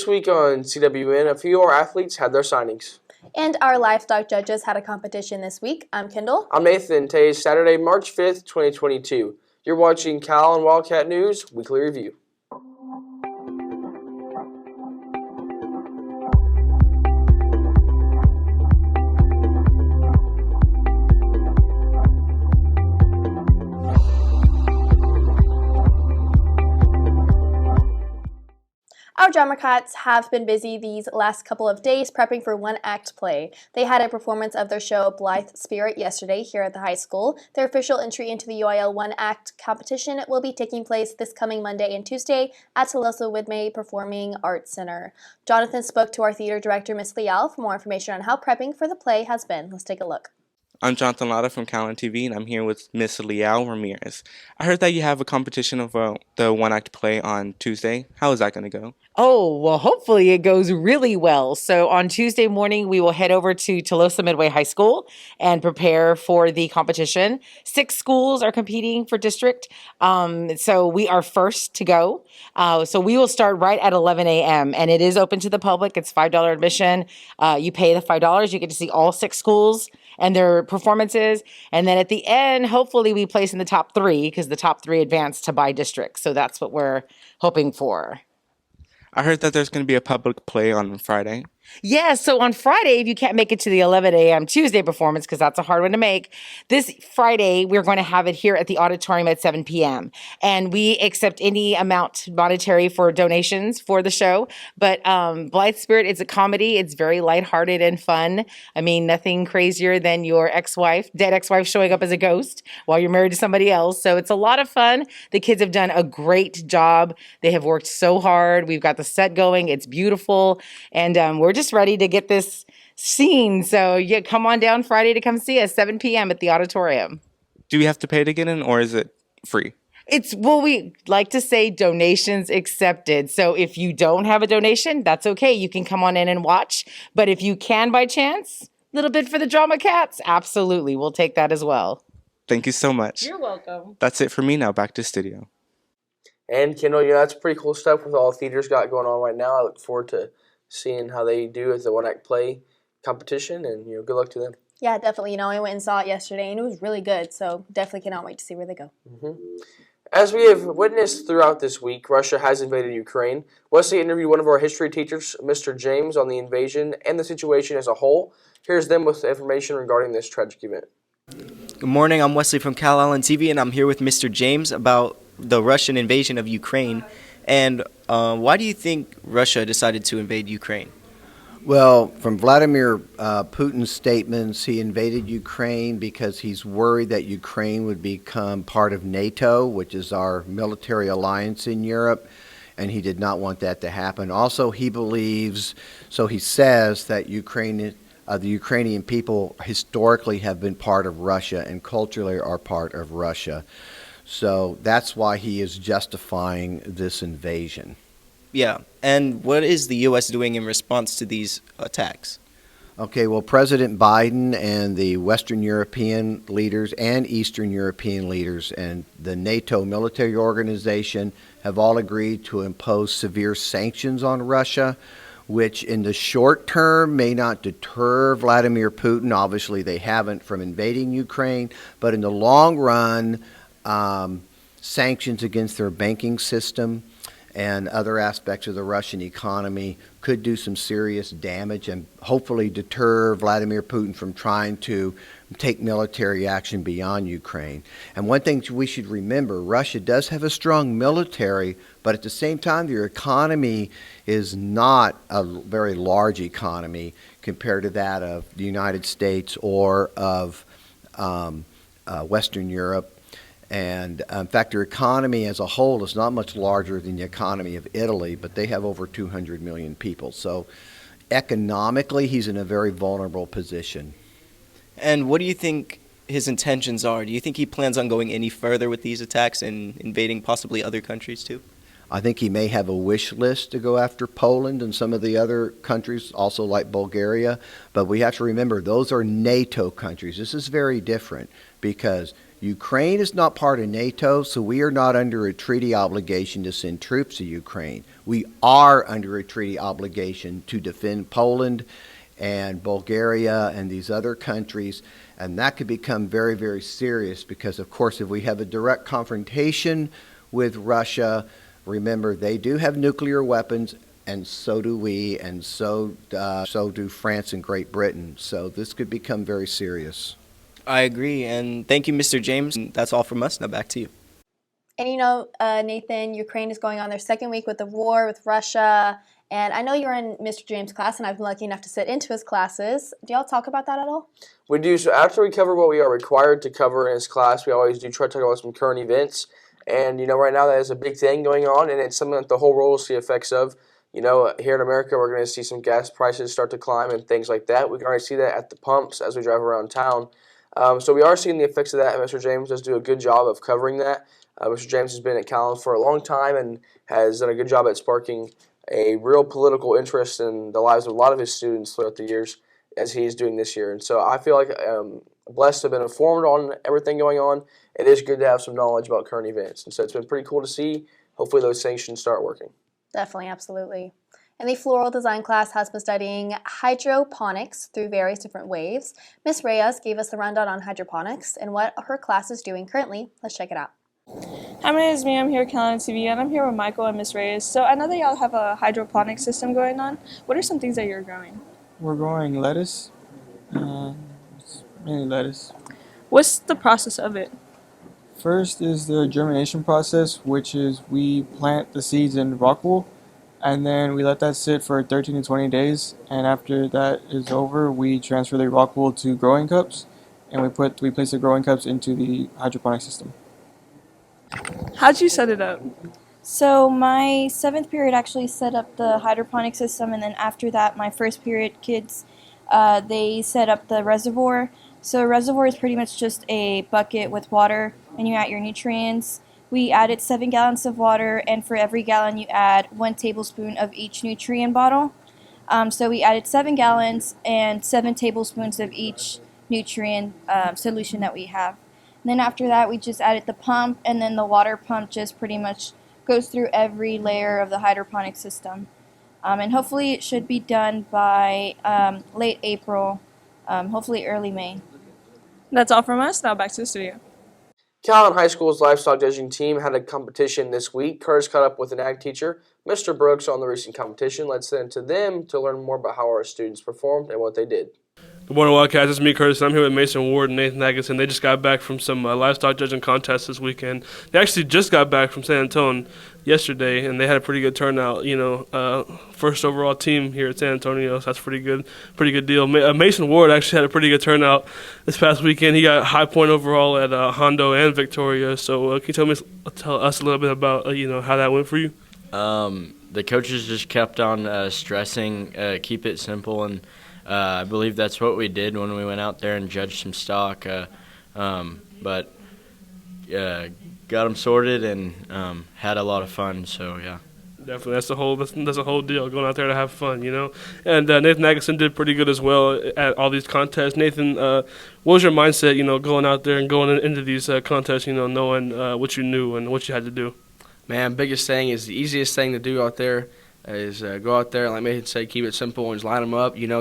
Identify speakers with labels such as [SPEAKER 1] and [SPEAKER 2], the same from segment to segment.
[SPEAKER 1] This week on CWN, a few of our athletes had their signings.
[SPEAKER 2] And our livestock judges had a competition this week. I'm Kendall.
[SPEAKER 1] I'm Nathan. Today is Saturday, March 5th, 2022. You're watching Calallen Wildcat News Weekly Review.
[SPEAKER 2] Our drama cats have been busy these last couple of days prepping for one-act play. They had a performance of their show Blithe Spirit yesterday here at the high school. Their official entry into the UIL one-act competition will be taking place this coming Monday and Tuesday at Tulsa Widmay Performing Arts Center. Jonathan spoke to our theater director, Miss Leal, for more information on how prepping for the play has been. Let's take a look.
[SPEAKER 3] I'm Jonathan Lada from Calallen TV, and I'm here with Miss Leal Ramirez. I heard that you have a competition of the one-act play on Tuesday. How is that going to go?
[SPEAKER 4] Oh, well, hopefully it goes really well. So on Tuesday morning, we will head over to Tulsa Midway High School and prepare for the competition. 6 schools are competing for district. So we are first to go. So we will start right at 11 a.m. and it is open to the public. It's $5 admission. You pay the $5. You get to see all 6 schools and their performances. And then at the end, hopefully we place in the top 3 because the top 3 advance to by district. So that's what we're hoping for.
[SPEAKER 3] I heard that there's going to be a public play on Friday.
[SPEAKER 4] Yeah, so on Friday, if you can't make it to the 11 a.m. Tuesday performance, because that's a hard one to make, this Friday, we're going to have it here at the auditorium at 7 p.m. And we accept any amount monetary for donations for the show. But Blithe Spirit, it's a comedy. It's very lighthearted and fun. I mean, nothing crazier than your dead ex-wife showing up as a ghost while you're married to somebody else. So it's a lot of fun. The kids have done a great job. They have worked so hard. We've got the set going. It's beautiful. And we're just ready to get this scene. So yeah, come on down Friday to come see us, 7 p.m. at the auditorium.
[SPEAKER 3] Do we have to pay to get in, or is it free?
[SPEAKER 4] We like to say donations accepted. So if you don't have a donation, that's okay. You can come on in and watch. But if you can by chance, a little bit for the drama cats, absolutely. We'll take that as well.
[SPEAKER 3] Thank you so much.
[SPEAKER 4] You're welcome.
[SPEAKER 3] That's it for me now. Back to studio.
[SPEAKER 1] And Kendall, that's pretty cool stuff with all the theaters got going on right now. I look forward to seeing how they do at the one-act play competition, and good luck to them.
[SPEAKER 2] Yeah, definitely. I went and saw it yesterday, and it was really good, so definitely cannot wait to see where they go.
[SPEAKER 1] As we have witnessed throughout this week, Russia has invaded Ukraine. Wesley interviewed one of our history teachers, Mr. James, on the invasion and the situation as a whole. Here's them with information regarding this tragic event.
[SPEAKER 5] Good morning, I'm Wesley from Calallen TV, and I'm here with Mr. James about the Russian invasion of Ukraine. And why do you think Russia decided to invade Ukraine?
[SPEAKER 6] Well, from Vladimir Putin's statements, he invaded Ukraine because he's worried that Ukraine would become part of NATO, which is our military alliance in Europe, and he did not want that to happen. Also, he believes, so he says, that the Ukrainian people historically have been part of Russia and culturally are part of Russia. So that's why he is justifying this invasion.
[SPEAKER 5] Yeah, and what is the U.S. doing in response to these attacks?
[SPEAKER 6] Okay, well, President Biden and the Western European leaders and Eastern European leaders and the NATO military organization have all agreed to impose severe sanctions on Russia, which in the short term may not deter Vladimir Putin. Obviously, they haven't from invading Ukraine, but in the long run, sanctions against their banking system and other aspects of the Russian economy could do some serious damage and hopefully deter Vladimir Putin from trying to take military action beyond Ukraine. And one thing we should remember, Russia does have a strong military, but at the same time, their economy is not a very large economy compared to that of the United States or of Western Europe. And in fact, their economy as a whole is not much larger than the economy of Italy, but they have over 200 million people. So economically, he's in a very vulnerable position.
[SPEAKER 5] And what do you think his intentions are? Do you think he plans on going any further with these attacks and invading possibly other countries too?
[SPEAKER 6] I think he may have a wish list to go after Poland and some of the other countries, also like Bulgaria. But we have to remember, those are NATO countries. This is very different because Ukraine is not part of NATO, so we are not under a treaty obligation to send troops to Ukraine. We are under a treaty obligation to defend Poland and Bulgaria and these other countries, and that could become very, very serious because, of course, if we have a direct confrontation with Russia, remember, they do have nuclear weapons, and so do we, and so do France and Great Britain. So this could become very serious.
[SPEAKER 5] I agree, and thank you, Mr. James. That's all from us. Now back to you.
[SPEAKER 2] And you know, Nathan, Ukraine is going on their second week with the war with Russia. And I know you're in Mr. James' class, and I've been lucky enough to sit into his classes. Do y'all talk about that at all?
[SPEAKER 1] We do. So after we cover what we are required to cover in his class, we always do try to talk about some current events. And, you know, right now that is a big thing going on, and it's something that the whole world will see effects of. You know, here in America, we're going to see some gas prices start to climb and things like that. We can already see that at the pumps as we drive around town. So we are seeing the effects of that, and Mr. James does do a good job of covering that. Mr. James has been at Calallen for a long time and has done a good job at sparking a real political interest in the lives of a lot of his students throughout the years as he's doing this year. And so I feel like blessed to have been informed on everything going on. It is good to have some knowledge about current events. And so it's been pretty cool to see. Hopefully those sanctions start working.
[SPEAKER 2] Definitely, absolutely. And the floral design class has been studying hydroponics through various different waves. Miss Reyes gave us the rundown on hydroponics and what her class is doing currently. Let's check it out.
[SPEAKER 7] Hi, my name is Mia. I'm here at Calallen TV, and I'm here with Michael and Miss Reyes. So I know that y'all have a hydroponic system going on. What are some things that you're growing?
[SPEAKER 8] We're growing lettuce, it's mainly lettuce.
[SPEAKER 7] What's the process of it?
[SPEAKER 8] First is the germination process, which is we plant the seeds in rock wool, and then we let that sit for 13 to 20 days, and after that is over, we transfer the rock wool to growing cups, and we place the growing cups into the hydroponic system.
[SPEAKER 7] How'd you set it up?
[SPEAKER 9] So my 7th period actually set up the hydroponic system, and then after that, my 1st period kids, they set up the reservoir. So a reservoir is pretty much just a bucket with water, and you add your nutrients. We added 7 gallons of water, and for every gallon you add 1 tablespoon of each nutrient bottle. So we added 7 gallons and 7 tablespoons of each nutrient solution that we have. And then after that, we just added the pump, and then the water pump just pretty much goes through every layer of the hydroponic system. And hopefully it should be done by late April, hopefully early May.
[SPEAKER 7] That's all from us. Now back to the studio.
[SPEAKER 1] Calallen High School's livestock judging team had a competition this week. Curtis caught up with an ag teacher, Mr. Brooks, on the recent competition. Let's send to them to learn more about how our students performed and what they did.
[SPEAKER 10] Good morning, Wildcats. It's me, Curtis. I'm here with Mason Ward and Nathan Atkinson. They just got back from some livestock judging contests this weekend. They actually just got back from San Antonio yesterday, and they had a pretty good turnout. You know, first overall team here at San Antonio, so that's pretty good deal. Mason Ward actually had a pretty good turnout this past weekend. He got a high point overall at Hondo and Victoria. So can you tell us a little bit about how that went for you?
[SPEAKER 11] The coaches just kept on stressing, keep it simple, and I believe that's what we did when we went out there and judged some stock. But got them sorted and had a lot of fun. So yeah,
[SPEAKER 10] definitely that's the whole deal. Going out there to have fun, And Nathan Atkinson did pretty good as well at all these contests. Nathan, what was your mindset? Going out there and going into these contests. Knowing what you knew and what you had to do.
[SPEAKER 12] Man, biggest thing is the easiest thing to do out there is go out there and, like Nathan said, keep it simple and just line them up. You know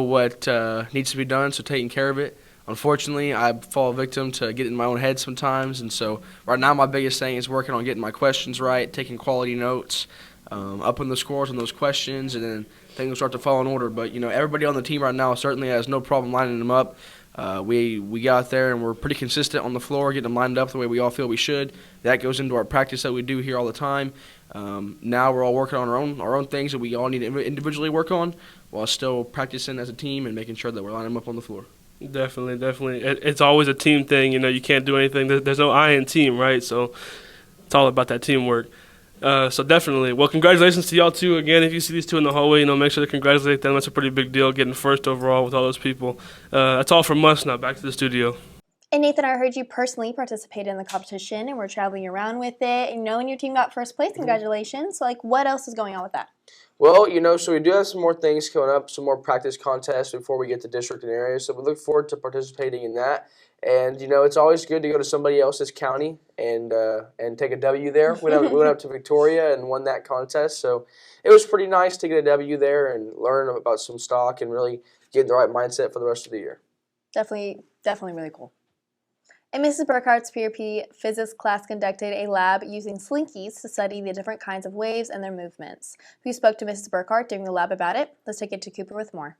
[SPEAKER 12] what needs to be done, so taking care of it. Unfortunately, I fall victim to getting in my own head sometimes, and so right now my biggest thing is working on getting my questions right, taking quality notes, upping the scores on those questions, and then things will start to fall in order. But everybody on the team right now certainly has no problem lining them up. We got out there and we're pretty consistent on the floor, getting them lined up the way we all feel we should. That goes into our practice that we do here all the time. Now we're all working on our own things that we all need to individually work on, while still practicing as a team and making sure that we're lining them up on the floor.
[SPEAKER 10] Definitely. It's always a team thing. You can't do anything. There's no I in team, right? So it's all about that teamwork. So definitely. Well, congratulations to y'all too. Again, if you see these two in the hallway, make sure to congratulate them. That's a pretty big deal, getting first overall with all those people. That's all from us. Now back to the studio.
[SPEAKER 2] And Nathan, I heard you personally participated in the competition and we're traveling around with it. And knowing your team got first place, congratulations. So, what else is going on with that?
[SPEAKER 1] Well, so we do have some more things coming up, some more practice contests before we get to district and area. So we look forward to participating in that. And, it's always good to go to somebody else's county and take a W there. We went up to Victoria and won that contest. So it was pretty nice to get a W there and learn about some stock and really get in the right mindset for the rest of the year.
[SPEAKER 2] Definitely really cool. In Mrs. Burkhart's PRP physics class conducted a lab using slinkies to study the different kinds of waves and their movements. We spoke to Mrs. Burkhart during the lab about it. Let's take it to Cooper with more.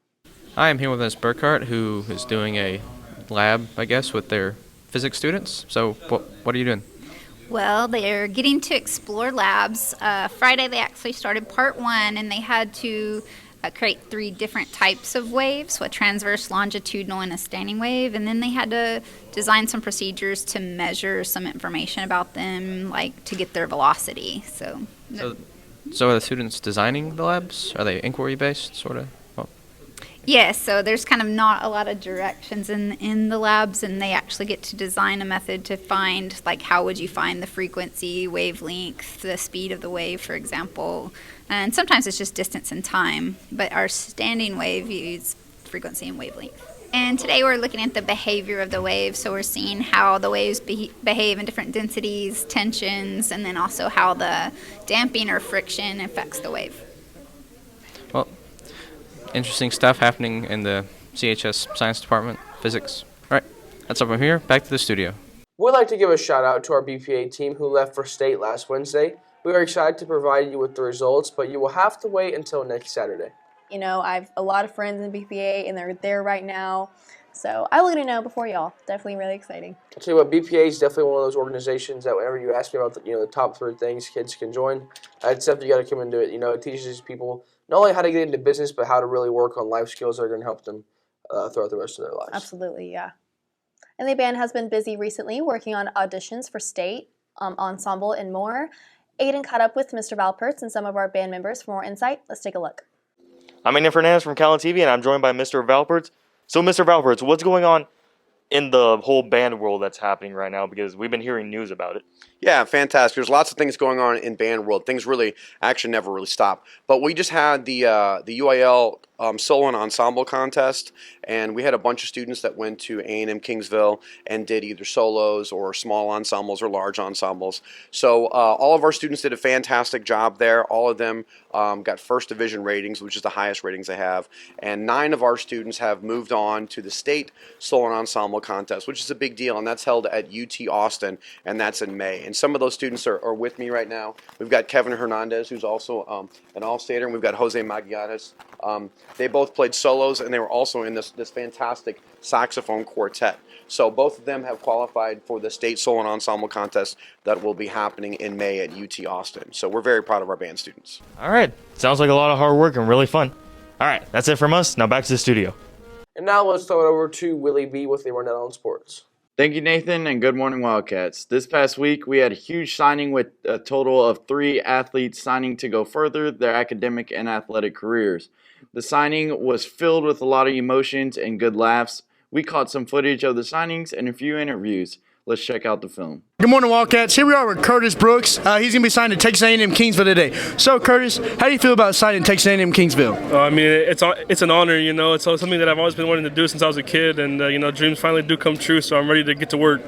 [SPEAKER 13] Hi, I'm here with Ms. Burkhart, who is doing a lab, I guess, with their physics students. So what are you doing?
[SPEAKER 14] Well, they're getting to explore labs. Friday they actually started part 1, and they had to create 3 different types of waves, a transverse, longitudinal, and a standing wave. And then they had to design some procedures to measure some information about them, like to get their velocity. So
[SPEAKER 13] are the students designing the labs? Are they inquiry-based, sort of?
[SPEAKER 14] Yes, so there's kind of not a lot of directions in the labs, and they actually get to design a method to find, like, how would you find the frequency, wavelength, the speed of the wave, for example. And sometimes it's just distance and time, but our standing wave uses frequency and wavelength. And today we're looking at the behavior of the wave, so we're seeing how the waves behave in different densities, tensions, and then also how the damping or friction affects the wave.
[SPEAKER 13] Well, interesting stuff happening in the CHS Science Department, physics. All right, that's all from here. Back to the studio.
[SPEAKER 1] We'd like to give a shout out to our BPA team who left for state last Wednesday. We are excited to provide you with the results, but you will have to wait until next Saturday.
[SPEAKER 2] I have a lot of friends in BPA, and they're there right now. So I will let you know before y'all. Definitely really exciting.
[SPEAKER 1] I'll tell you what, BPA is definitely one of those organizations that whenever you ask me about the top 3 things kids can join, it's definitely got to come and do it. It teaches people not only how to get into business, but how to really work on life skills that are going to help them throughout the rest of their lives.
[SPEAKER 2] Absolutely, yeah. And the band has been busy recently working on auditions for state, ensemble, and more. Aiden caught up with Mr. Valpertz and some of our band members for more insight. Let's take a look.
[SPEAKER 15] I'm Aiden Fernandez from Calallen TV, and I'm joined by Mr. Valpertz. So, Mr. Valpertz, what's going on in the whole band world that's happening right now? Because we've been hearing news about it.
[SPEAKER 16] Yeah, fantastic. There's lots of things going on in band world. Things really actually never really stop. But we just had the UIL solo and ensemble contest, and we had a bunch of students that went to A&M Kingsville and did either solos or small ensembles or large ensembles. So all of our students did a fantastic job there. All of them got first division ratings, which is the highest ratings they have. And 9 of our students have moved on to the state solo and ensemble contest, which is a big deal, and that's held at UT Austin, and that's in May. And some of those students are with me right now. We've got Kevin Hernandez, who's also an All-Stater, and we've got Jose Magallanes. They both played solos, and they were also in this fantastic saxophone quartet. So both of them have qualified for the state solo and ensemble contest that will be happening in May at UT Austin. So we're very proud of our band students.
[SPEAKER 15] All right. Sounds like a lot of hard work and really fun. All right, that's it from us. Now back to the studio.
[SPEAKER 1] And now let's throw it over to Willie B with the Rundown on Sports.
[SPEAKER 17] Thank you, Nathan, and good morning, Wildcats. This past week, we had a huge signing with a total of 3 athletes signing to go further their academic and athletic careers. The signing was filled with a lot of emotions and good laughs. We caught some footage of the signings and a few interviews. Let's check out the film.
[SPEAKER 18] Good morning, Wildcats. Here we are with Curtis Brooks. He's going to be signed to Texas A&M Kingsville today. So, Curtis, how do you feel about signing Texas A&M Kingsville?
[SPEAKER 10] I mean, it's an honor, It's something that I've always been wanting to do since I was a kid, and, dreams finally do come true, so I'm ready to get to work.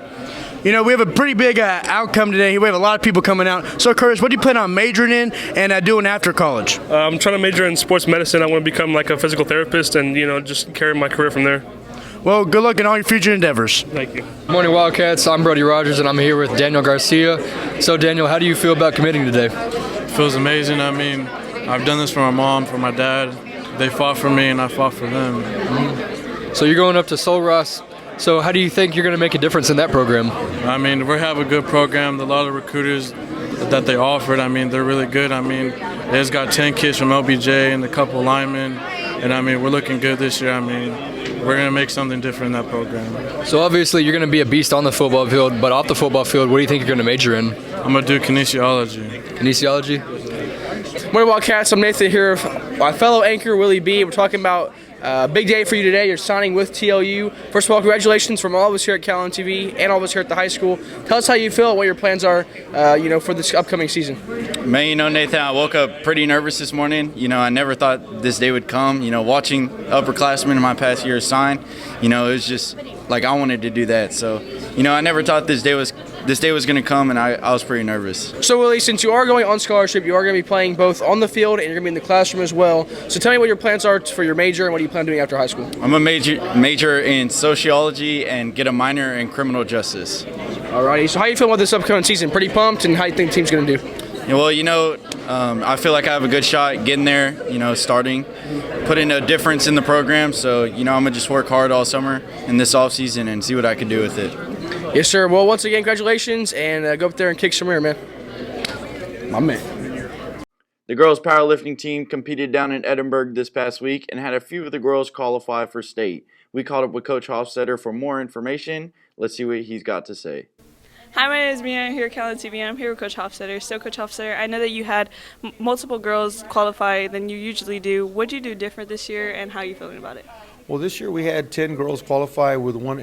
[SPEAKER 18] We have a pretty big outcome today. We have a lot of people coming out. So, Curtis, what do you plan on majoring in and doing after college?
[SPEAKER 10] I'm trying to major in sports medicine. I want to become like a physical therapist and, just carry my career from there.
[SPEAKER 18] Well, good luck in all your future endeavors.
[SPEAKER 10] Thank you.
[SPEAKER 19] Good morning, Wildcats. I'm Brody Rogers, and I'm here with Daniel Garcia. So, Daniel, how do you feel about committing today?
[SPEAKER 20] It feels amazing. I mean, I've done this for my mom, for my dad. They fought for me, and I fought for them.
[SPEAKER 19] Mm-hmm. So you're going up to Sol Ross. So how do you think you're going to make a difference in that program?
[SPEAKER 20] I mean, we have a good program. A lot of recruiters that they offered, I mean, they're really good. I mean, they just got 10 kids from LBJ and a couple linemen. And, I mean, we're looking good this year. I mean, we're going to make something different in that program.
[SPEAKER 19] So, obviously, you're going to be a beast on the football field, but off the football field, what do you think you're going to major in?
[SPEAKER 20] I'm going to do kinesiology.
[SPEAKER 19] Kinesiology?
[SPEAKER 21] Morning, Wildcats. I'm Nathan here with my fellow anchor, Willie B. We're talking about
[SPEAKER 1] Big day for you today. You're signing with TLU. First of all, congratulations from all of us here at Calallen TV and all of us here at the high school. Tell us how you feel, what your plans are, for this upcoming season.
[SPEAKER 21] Man, Nathan, I woke up pretty nervous this morning. I never thought this day would come. Watching upperclassmen in my past year sign, it was just like I wanted to do that. So, I never thought this day was going to come, and I was pretty nervous.
[SPEAKER 1] So, Willie, since you are going on scholarship, you are going to be playing both on the field and you're going to be in the classroom as well. So tell me what your plans are for your major and what do you plan on doing after high school?
[SPEAKER 21] I'm a major in sociology and get a minor in criminal justice.
[SPEAKER 1] Alrighty, so how you feel about this upcoming season? Pretty pumped, and how you think the team's going to do?
[SPEAKER 21] Well, I feel like I have a good shot getting there, starting, putting a difference in the program. So, I'm going to just work hard all summer in this offseason and see what I can do with it.
[SPEAKER 1] Yes, sir. Well, once again, congratulations, and go up there and kick some rear, man. My man.
[SPEAKER 17] The girls' powerlifting team competed down in Edinburgh this past week and had a few of the girls qualify for state. We caught up with Coach Hofstetter for more information. Let's see what he's got to say.
[SPEAKER 7] Hi, my name is Mia. I'm here at Calallen TV, and I'm here with Coach Hofstetter. So, Coach Hofstetter, I know that you had multiple girls qualify than you usually do. What did you do different this year, and how are you feeling about it?
[SPEAKER 22] Well, this year we had 10 girls qualify with one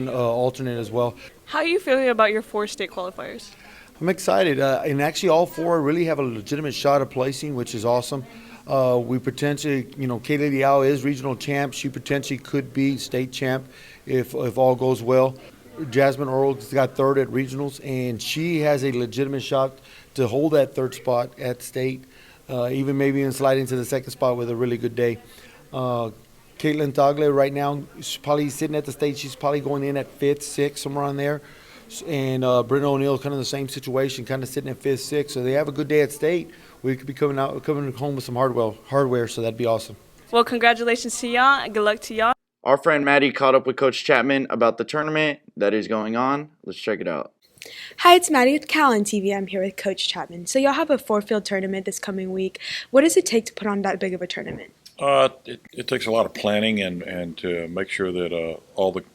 [SPEAKER 22] alternate as well.
[SPEAKER 7] How are you feeling about your 4 state qualifiers?
[SPEAKER 22] I'm excited, and actually all 4 really have a legitimate shot of placing, which is awesome. We potentially, Kaylee Liao is regional champ. She potentially could be state champ if all goes well. Jasmine Earl's got 3rd at regionals, and she has a legitimate shot to hold that 3rd spot at state, even maybe even slide into the 2nd spot with a really good day. Caitlin Tagle right now is probably sitting at the state. She's probably going in at 5th, 6th, somewhere on there. And Britta O'Neill kind of the same situation, kind of sitting at 5th, 6th. So they have a good day at state. We could be coming home with some hardware, so that'd be awesome.
[SPEAKER 7] Well, congratulations to y'all, and good luck to y'all.
[SPEAKER 17] Our friend Maddie caught up with Coach Chapman about the tournament that is going on. Let's check it out.
[SPEAKER 23] Hi, it's Maddie with Calallen TV. I'm here with Coach Chapman. So y'all have a 4-field tournament this coming week. What does it take to put on that big of a tournament?
[SPEAKER 24] It takes a lot of planning and to make sure that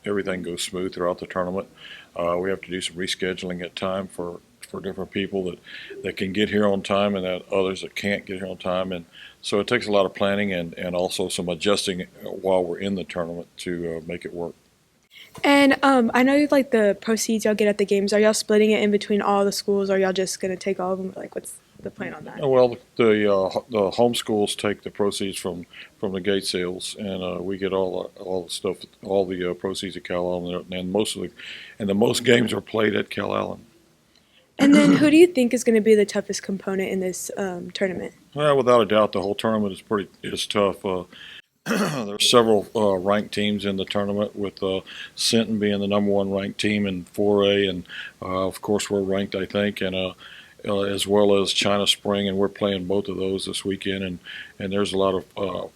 [SPEAKER 24] everything goes smooth throughout the tournament. We have to do some rescheduling at time for different people that can get here on time and that others that can't get here on time. And so it takes a lot of planning and also some adjusting while we're in the tournament to make it work.
[SPEAKER 23] And I know like the proceeds y'all get at the games, are y'all splitting it in between all the schools, or are y'all just going to take all of them? Like, what's the plan on that?
[SPEAKER 24] Well, the home schools take the proceeds from the gate sales, and we get all the stuff, all the proceeds at Calallen, and the most games are played at Calallen.
[SPEAKER 23] And then who do you think is going to be the toughest component in this tournament?
[SPEAKER 24] Well, without a doubt, the whole tournament is tough. There's several ranked teams in the tournament, with Sinton being the #1 ranked team in 4A, and of course we're ranked, I think, and as well as China Spring, and we're playing both of those this weekend, and there's a lot of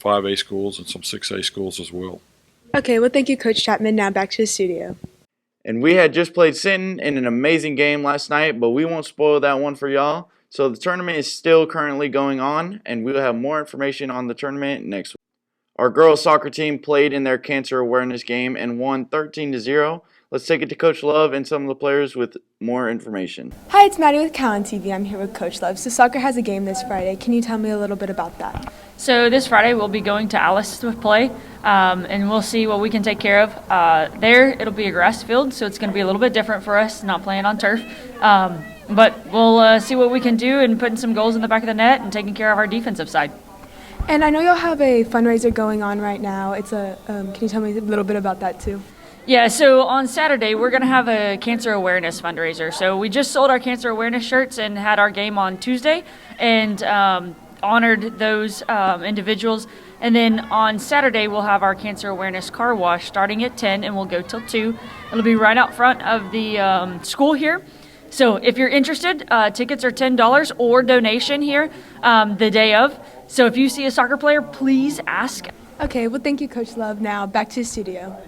[SPEAKER 24] 5A schools and some 6A schools as well.
[SPEAKER 23] Okay, well, thank you, Coach Chapman. Now back to the studio.
[SPEAKER 17] And we had just played Sinton in an amazing game last night, but we won't spoil that one for y'all. So the tournament is still currently going on, and we'll have more information on the tournament next week. Our girls soccer team played in their cancer awareness game and won 13-0. Let's take it to Coach Love and some of the players with more information.
[SPEAKER 23] Hi, it's Maddie with Calallen TV. I'm here with Coach Love. So soccer has a game this Friday. Can you tell me a little bit about that?
[SPEAKER 25] So this Friday we'll be going to Alice to play, and we'll see what we can take care of. There it'll be a grass field, so it's going to be a little bit different for us, not playing on turf. But we'll see what we can do and putting some goals in the back of the net and taking care of our defensive side.
[SPEAKER 23] And I know y'all have a fundraiser going on right now. It's can you tell me a little bit about that too?
[SPEAKER 25] Yeah, so on Saturday we're going to have a cancer awareness fundraiser. So we just sold our cancer awareness shirts and had our game on Tuesday and honored those individuals. And then on Saturday we'll have our cancer awareness car wash starting at 10 and we'll go till 2. It'll be right out front of the school here. So if you're interested, tickets are $10 or donation here the day of. So if you see a soccer player, please ask.
[SPEAKER 23] Okay, well, thank you, Coach Love. Now back to the studio.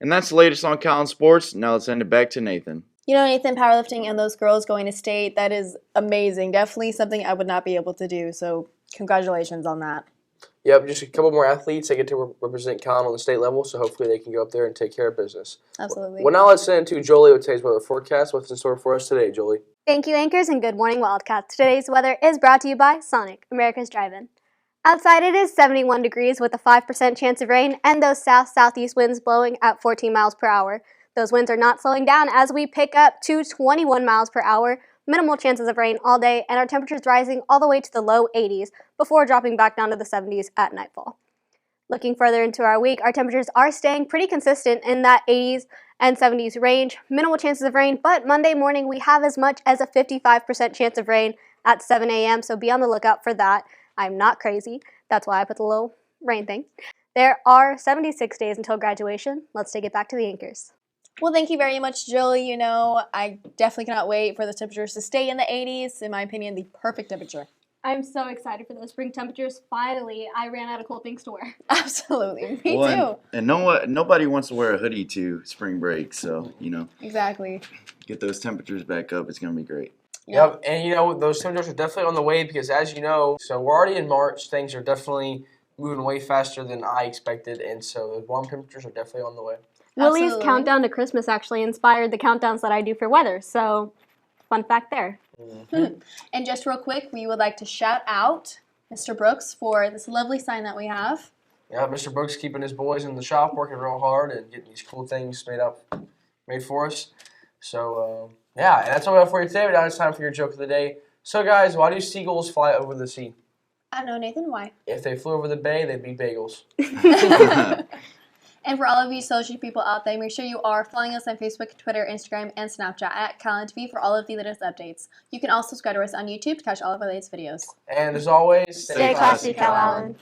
[SPEAKER 17] And that's the latest on Calallen Sports. Now let's send it back to Nathan.
[SPEAKER 2] You know, Nathan, powerlifting and those girls going to state, that is amazing. Definitely something I would not be able to do. So congratulations on that.
[SPEAKER 1] Yep, just a couple more athletes that get to represent Calallen on the state level, so hopefully they can go up there and take care of business.
[SPEAKER 2] Absolutely.
[SPEAKER 1] Well, now let's send it to Jolie with today's weather forecast. What's in store for us today, Jolie?
[SPEAKER 26] Thank you, anchors, and good morning, Wildcats. Today's weather is brought to you by Sonic, America's Drive-In.
[SPEAKER 3] Outside it is 71 degrees with a 5% chance of rain and those south-southeast winds blowing at 14 miles per hour. Those winds are not slowing down as we pick up to 21 miles per hour, minimal chances of rain all day, and our temperatures rising all the way to the low 80s before dropping back down to the 70s at nightfall. Looking further into our week, our temperatures are staying pretty consistent in that 80s and 70s range, minimal chances of rain, but Monday morning we have as much as a 55% chance of rain at 7 a.m., so be on the lookout for that. I'm not crazy. That's why I put the little rain thing. There are 76 days until graduation. Let's take it back to the anchors.
[SPEAKER 2] Well, thank you very much, Jill. You know, I definitely cannot wait for the temperatures to stay in the 80s. In my opinion, the perfect temperature.
[SPEAKER 3] I'm so excited for those spring temperatures. Finally, I ran out of cool things to wear.
[SPEAKER 2] Absolutely. Me
[SPEAKER 17] Well,
[SPEAKER 2] too.
[SPEAKER 17] And nobody wants to wear a hoodie to spring break, so,
[SPEAKER 2] Exactly.
[SPEAKER 17] get those temperatures back up. It's going to be great.
[SPEAKER 1] Yep, and those temperatures are definitely on the way because, as you know, so we're already in March. Things are definitely moving way faster than I expected, and so the warm temperatures are definitely on the way.
[SPEAKER 3] Willie's countdown to Christmas actually inspired the countdowns that I do for weather, so fun fact there.
[SPEAKER 2] And just real quick, we would like to shout out Mr. Brooks for this lovely sign that we have.
[SPEAKER 1] Yeah, Mr. Brooks keeping his boys in the shop, working real hard and getting these cool things made for us. So, yeah, and that's all we have for you today. But now it's time for your joke of the day. So, guys, why do seagulls fly over the sea?
[SPEAKER 2] I don't know, Nathan, why?
[SPEAKER 1] If they flew over the bay, they'd be bagels.
[SPEAKER 2] And for all of you social people out there, make sure you are following us on Facebook, Twitter, Instagram, and Snapchat at CalallenTV for all of the latest updates. You can also subscribe to us on YouTube to catch all of our latest videos.
[SPEAKER 1] And as always,
[SPEAKER 3] stay classy, Calallen.